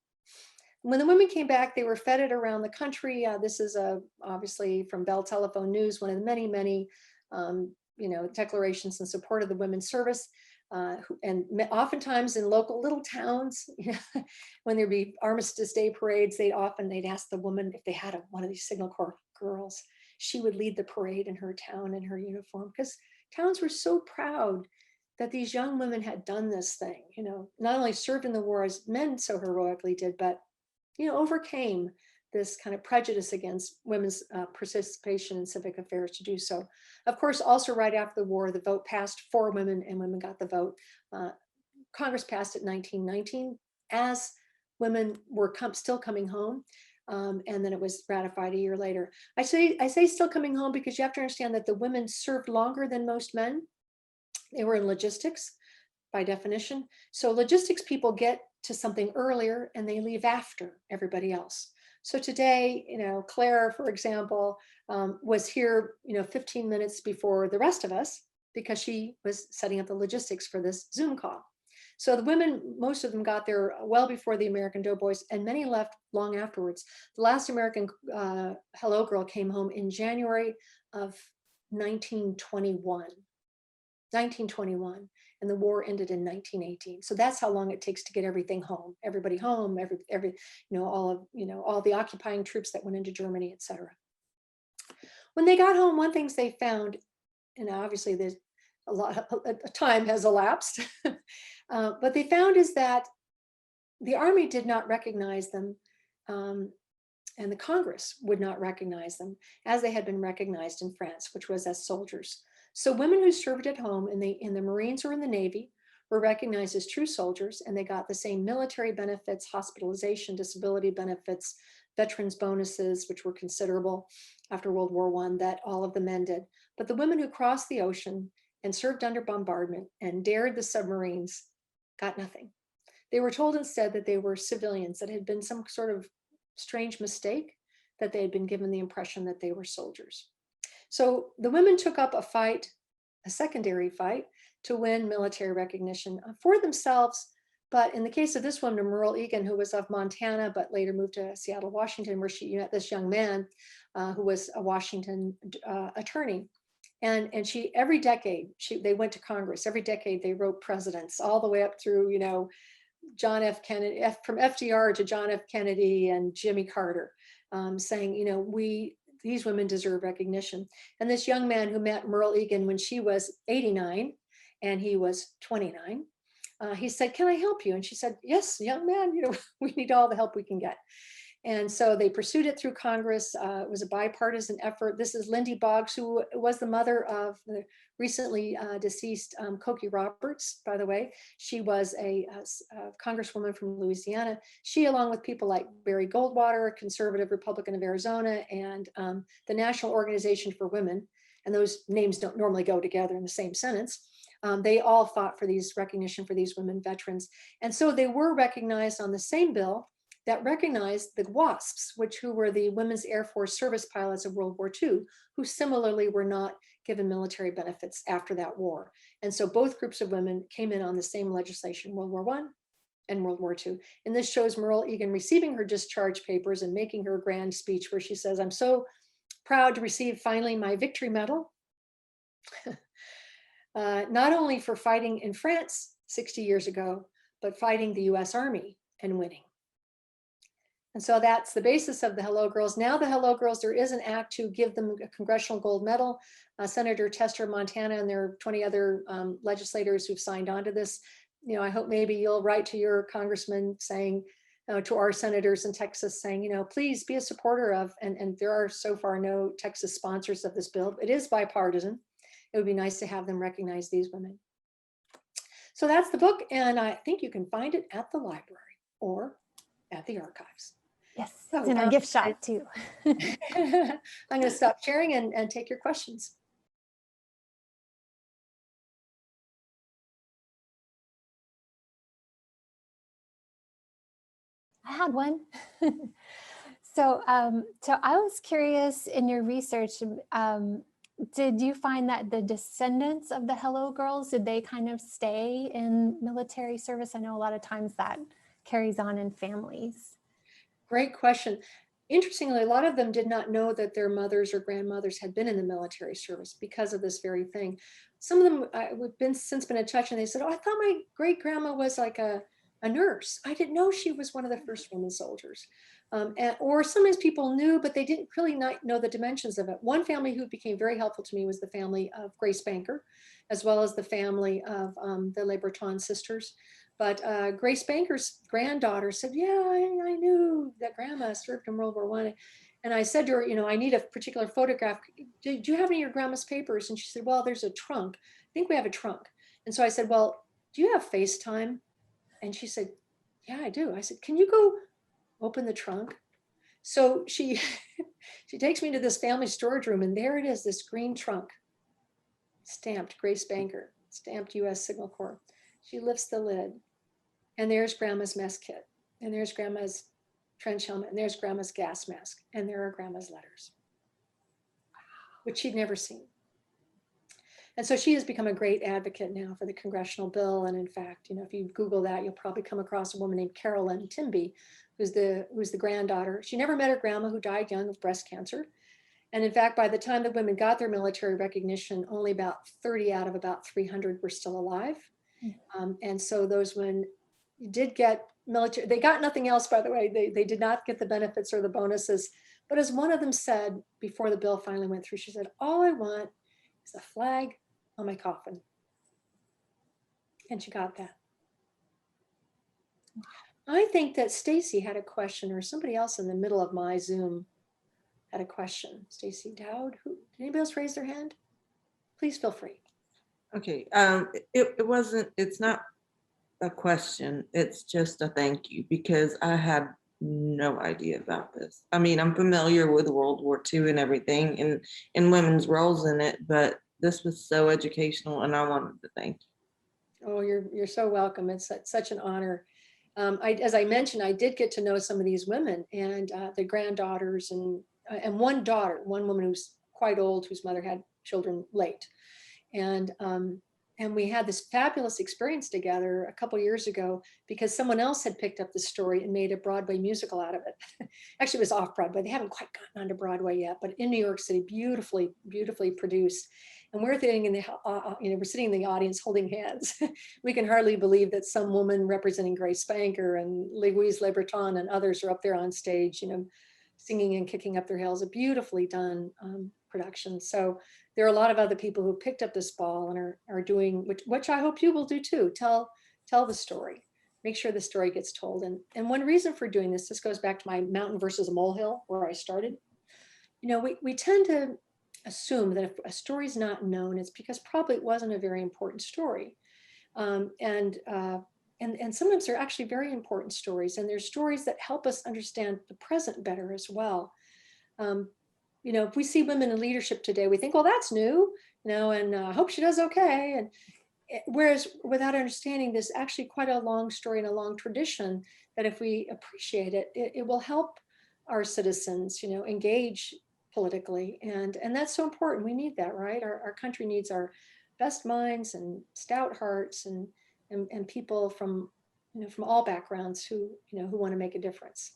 When the women came back, they were feted around the country. This is obviously from Bell Telephone News, one of the many, many, declarations in support of the women's service. And oftentimes in local little towns, when there'd be Armistice Day parades, they'd ask the woman if they had one of these Signal Corps girls. She would lead the parade in her town in her uniform, because towns were so proud that these young women had done this thing, not only served in the war as men so heroically did, but overcame this kind of prejudice against women's participation in civic affairs to do so. Of course, also right after the war, the vote passed for women, and women got the vote. Congress passed it in 1919 as women were still coming home, and then it was ratified a year later. I say still coming home because you have to understand that the women served longer than most men. They were in logistics by definition. So logistics people get to something earlier and they leave after everybody else. So today, Claire, for example, was here, 15 minutes before the rest of us because she was setting up the logistics for this Zoom call. So the women, most of them got there well before the American Doughboys, and many left long afterwards. The last American Hello Girl came home in January of 1921. And the war ended in 1918. So that's how long it takes to get everything home, everybody home, all the occupying troops that went into Germany, etc. When they got home, one thing they found, and obviously there's a lot of time has elapsed, but they found is that the army did not recognize them, and the Congress would not recognize them as they had been recognized in France, which was as soldiers. So women who served at home in the Marines or in the Navy were recognized as true soldiers, and they got the same military benefits, hospitalization, disability benefits, veterans bonuses, which were considerable after World War I, that all of the men did. But the women who crossed the ocean and served under bombardment and dared the submarines got nothing. They were told instead that they were civilians, that had been some sort of strange mistake, that they had been given the impression that they were soldiers. So the women took up a secondary fight, to win military recognition for themselves. But in the case of this woman, Merle Egan, who was of Montana, but later moved to Seattle, Washington, where she met this young man who was a Washington attorney. And she, every decade, they went to Congress. Every decade, they wrote presidents all the way up through, John F. Kennedy, from FDR to John F. Kennedy and Jimmy Carter, saying, these women deserve recognition. And this young man who met Merle Egan when she was 89 and he was 29, he said, "Can I help you?" And she said, "Yes, young man, we need all the help we can get." And so they pursued it through Congress. It was a bipartisan effort. This is Lindy Boggs, who was the mother of the recently deceased Cokie Roberts, by the way. She was a congresswoman from Louisiana. She, along with people like Barry Goldwater, a conservative Republican of Arizona, and the National Organization for Women, and those names don't normally go together in the same sentence, they all fought for these recognition for these women veterans. And so they were recognized on the same bill that recognized the WASPs, who were the Women's Air Force service pilots of World War II, who similarly were not given military benefits after that war. And so both groups of women came in on the same legislation, World War I and World War II. And this shows Merle Egan receiving her discharge papers and making her grand speech where she says, "I'm so proud to receive finally my victory medal, not only for fighting in France 60 years ago, but fighting the US Army and winning." And so that's the basis of the Hello Girls. Now the Hello Girls, there is an act to give them a congressional gold medal. Senator Tester of Montana and there are 20 other legislators who've signed on to this. You know, I hope maybe you'll write to your congressman saying, to our senators in Texas saying, you know, please be a supporter of, and there are so far no Texas sponsors of this bill. It is bipartisan. It would be nice to have them recognize these women. So that's the book. And I think you can find it at the library or at the archives. Yes, So, it's in our gift shop too. I'm going to stop sharing and take your questions. I had one. So I was curious in your research, did you find that the descendants of the Hello Girls, did they kind of stay in military service? I know a lot of times that carries on in families. Great question. Interestingly, a lot of them did not know that their mothers or grandmothers had been in the military service because of this very thing. Some of them we've since been in touch and they said, oh, I thought my great grandma was like a nurse. I didn't know she was one of the first women soldiers. Or sometimes people knew, but they didn't really not know the dimensions of it. One family who became very helpful to me was the family of Grace Banker, as well as the family of the Le Breton sisters. But Grace Banker's granddaughter said, yeah, I knew that grandma served in World War I. And I said to her, you know, I need a particular photograph. Do you have any of your grandma's papers? And she said, well, there's a trunk. I think we have a trunk. And so I said, well, do you have FaceTime? And she said, yeah, I do. I said, can you go open the trunk? So she takes me to this family storage room and there it is, this green trunk, stamped Grace Banker, stamped US Signal Corps. She lifts the lid and there's grandma's mess kit and there's grandma's trench helmet and there's grandma's gas mask and there are grandma's letters, which she'd never seen. And so she has become a great advocate now for the congressional bill. And in fact, you know, if you Google that, you'll probably come across a woman named Carolyn Timby, who's the granddaughter. She never met her grandma who died young of breast cancer. And in fact, by the time the women got their military recognition, only about 30 out of about 300 were still alive. And so those women did get military, they got nothing else, by the way, they did not get the benefits or the bonuses. But as one of them said, before the bill finally went through, she said, all I want is a flag on my coffin. And she got that. I think that Stacy had a question or somebody else in the middle of my Zoom had a question. Stacy Dowd, did anybody else raise their hand? Please feel free. Okay, it's not a question, it's just a thank you because I had no idea about this. I mean, I'm familiar with World War II and everything and women's roles in it, but this was so educational and I wanted to thank you. Oh, you're so welcome. It's such an honor. As I mentioned, I did get to know some of these women and the granddaughters and one woman who's quite old, whose mother had children late. And we had this fabulous experience together a couple years ago because someone else had picked up the story and made a Broadway musical out of it. Actually, it was off Broadway. They haven't quite gotten onto Broadway yet, but in New York City, beautifully, beautifully produced. And we're sitting in we're sitting in the audience holding hands. We can hardly believe that some woman representing Grace Banker and Louise Le Breton and others are up there on stage, you know, singing and kicking up their heels. A beautifully done production. So there are a lot of other people who picked up this ball and are doing, which I hope you will do too. Tell the story. Make sure the story gets told. And one reason for doing this goes back to my mountain versus a molehill where I started. You know, we tend to assume that if a story is not known, it's because probably it wasn't a very important story. And sometimes they're actually very important stories, and there's stories that help us understand the present better as well. You know, if we see women in leadership today, we think, well, that's new, you know, and I hope she does okay. And whereas without understanding there's actually quite a long story and a long tradition that if we appreciate it, it will help our citizens, you know, engage politically. And that's so important. We need that, right? Our country needs our best minds and stout hearts and people from, you know, from all backgrounds who want to make a difference.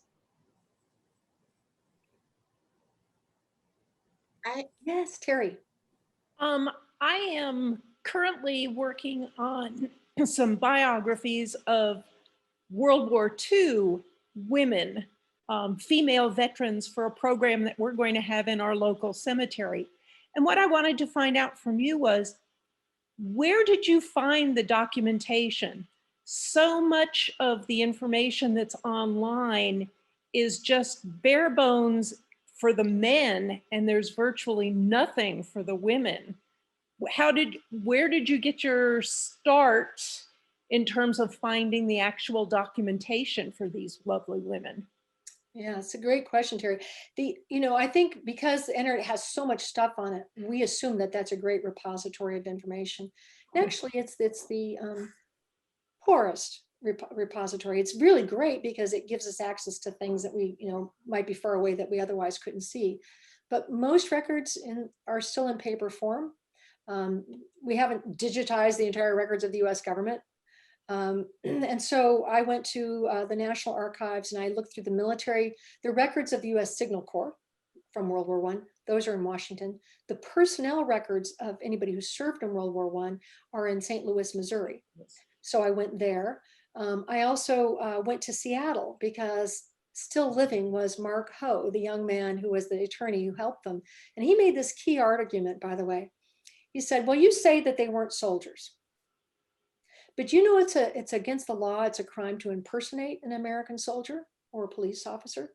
Yes, Terry. I am currently working on some biographies of World War II women female veterans for a program that we're going to have in our local cemetery. And what I wanted to find out from you was, where did you find the documentation? So much of the information that's online is just bare bones for the men, and there's virtually nothing for the women. Where did you get your start in terms of finding the actual documentation for these lovely women? Yeah, it's a great question, Terry. I think because the internet has so much stuff on it, we assume that that's a great repository of information. And actually, it's the poorest repository. It's really great because it gives us access to things that we, might be far away that we otherwise couldn't see. But most records are still in paper form. We haven't digitized the entire records of the U.S. government. And so I went to the National Archives and I looked through the records of the U.S. Signal Corps from World War I. Those are in Washington. The personnel records of anybody who served in World War I are in St. Louis, Missouri. Yes. So I went there. I also went to Seattle because still living was Mark Ho, the young man who was the attorney who helped them. And he made this key argument, by the way. He said, well, you say that they weren't soldiers. But it's against the law. It's a crime to impersonate an American soldier or a police officer.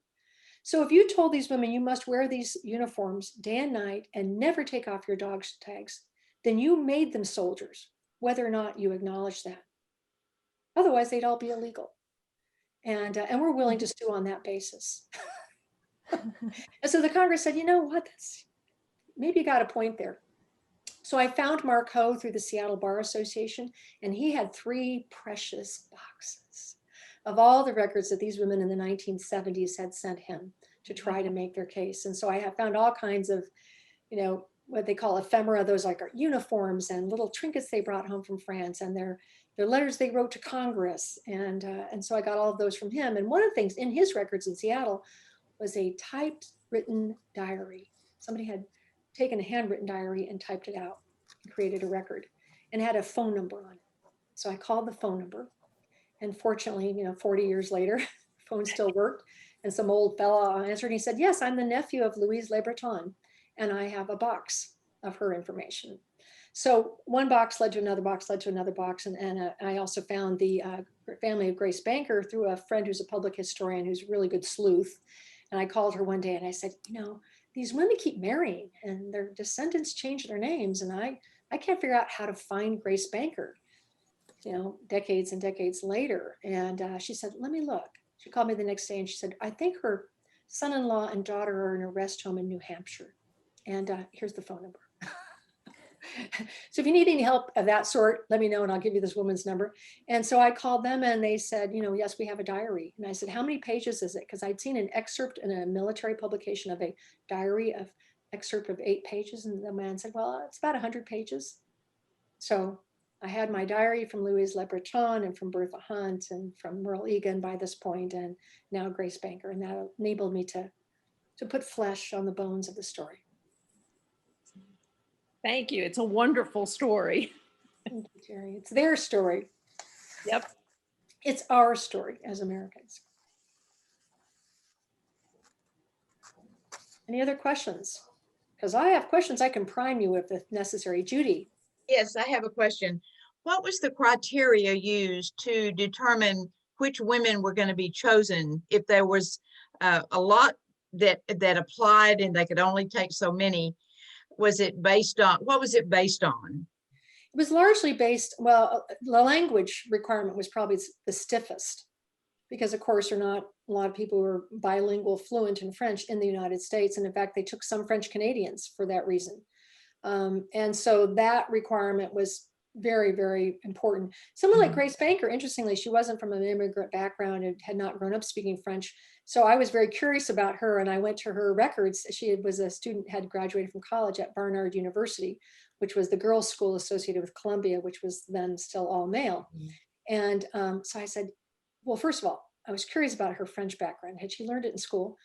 So if you told these women you must wear these uniforms day and night and never take off your dog tags, then you made them soldiers, whether or not you acknowledge that. Otherwise, they'd all be illegal. And we're willing to sue on that basis. And so the Congress said, you know what, maybe you got a point there. So I found Mark Ho through the Seattle Bar Association, and he had 3 precious boxes of all the records that these women in the 1970s had sent him to try to make their case. And so I have found all kinds of, what they call ephemera, those like our uniforms and little trinkets they brought home from France and their letters they wrote to Congress. And so I got all of those from him. And one of the things in his records in Seattle was a typed written diary. Somebody had taken a handwritten diary and typed it out and created a record and had a phone number on it. So I called the phone number, and fortunately, 40 years later, the phone still worked, and some old fellow answered and he said, yes, I'm the nephew of Louise Le Breton, and I have a box of her information. So one box led to another box, led to another box, and I also found the family of Grace Banker through a friend who's a public historian who's a really good sleuth. And I called her one day and I said, these women keep marrying and their descendants change their names. And I can't figure out how to find Grace Banker, decades and decades later. And she said, let me look. She called me the next day and she said, I think her son-in-law and daughter are in a rest home in New Hampshire. And here's the phone number. So if you need any help of that sort, let me know and I'll give you this woman's number. And so I called them and they said, yes, we have a diary. And I said, how many pages is it? Because I'd seen an excerpt in a military publication of a diary excerpt of 8 pages. And the man said, well, it's about 100 pages. So I had my diary from Louise Le Breton and from Bertha Hunt and from Merle Egan by this point, and now Grace Banker. And that enabled me to put flesh on the bones of the story. Thank you. It's a wonderful story. Thank you, Terry. It's their story. Yep. It's our story as Americans. Any other questions? Because I have questions I can prime you with if necessary. Judy. Yes, I have a question. What was the criteria used to determine which women were going to be chosen? If there was a lot that applied and they could only take so many, was it based on, what was it based on? It was largely based, well, the language requirement was probably the stiffest because of course there are not a lot of people who are bilingual fluent in French in the United States. And in fact, they took some French Canadians for that reason. And so that requirement was very, very important. Someone like Grace Banker, interestingly, she wasn't from an immigrant background and had not grown up speaking French. So I was very curious about her and I went to her records. She was a student, had graduated from college at Barnard University, which was the girls' school associated with Columbia, which was then still all male. And so I said, well, first of all, I was curious about her French background. Had she learned it in school?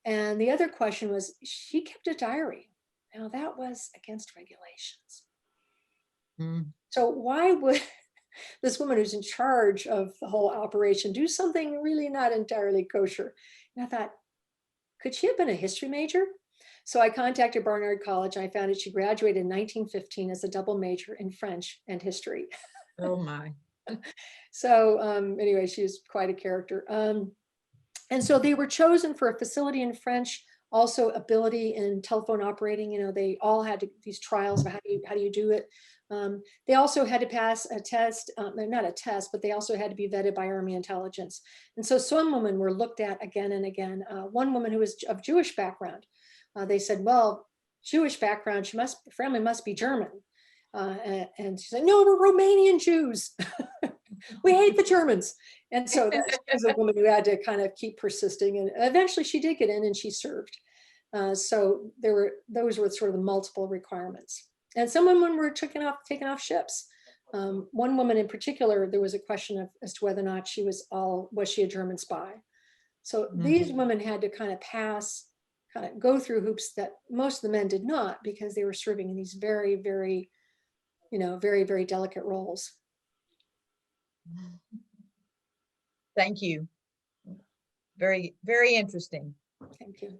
And the other question was, she kept a diary. Now that was against regulations. So why would this woman who's in charge of the whole operation do something really not entirely kosher? And I thought, could she have been a history major? So I contacted Barnard College, and I found out she graduated in 1915 as a double major in French and history. Oh my. So anyway, she was quite a character. And so they were chosen for a facility in French, also ability in telephone operating. You know, they all had these trials of how do you do it. They also had to pass a test, not a test, but they also had to be vetted by Army intelligence. And so some women were looked at again and again. One woman who was of Jewish background, they said, well, Jewish background, family must be German. And she said, no, we're Romanian Jews. We hate the Germans. And so that was a woman who had to kind of keep persisting. And eventually she did get in and she served. So those were sort of the multiple requirements. And some women were taken off ships. One woman in particular, there was a question as to whether or not was she a German spy? So these women had to kind of go through hoops that most of the men did not, because they were serving in these very, very, very, very delicate roles. Thank you. Very, very interesting. Thank you.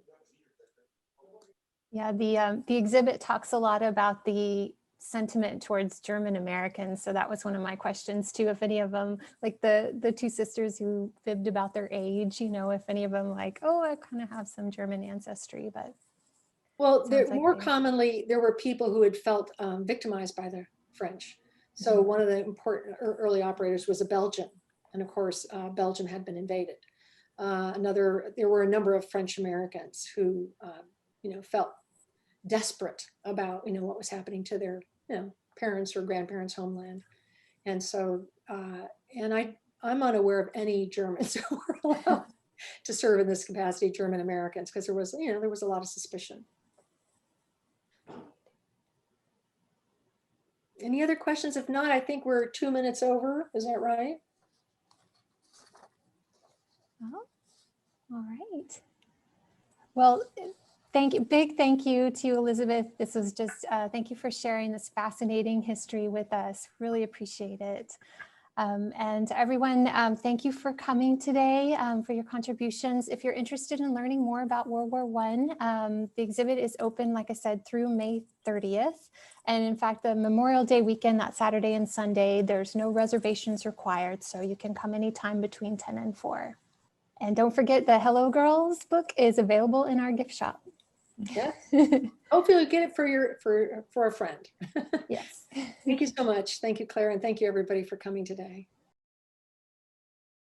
Yeah, the exhibit talks a lot about the sentiment towards German Americans. So that was one of my questions too. If any of them, like the two sisters who fibbed about their age, if any of them like, oh, I kind of have some German ancestry, but. Well, more commonly, there were people who had felt victimized by the French. So one of the important early operators was a Belgian. And of course, Belgium had been invaded. There were a number of French Americans who, felt desperate about, what was happening to their, parents or grandparents' homeland. And so, I'm unaware of any Germans who were allowed to serve in this capacity, German Americans, because there was a lot of suspicion. Any other questions? If not, I think we're 2 minutes over. Is that right? Oh, all right. Well, big thank you to you, Elizabeth. This was just, thank you for sharing this fascinating history with us. Really appreciate it. And everyone, thank you for coming today, for your contributions. If you're interested in learning more about World War I, the exhibit is open, like I said, through May 30th. And in fact, the Memorial Day weekend, that Saturday and Sunday, there's no reservations required. So you can come anytime between 10 and 4. And don't forget the Hello Girls book is available in our gift shop. Yes. Hopefully you'll get it for a friend. Yes. Thank you so much. Thank you, Claire. And thank you everybody for coming today.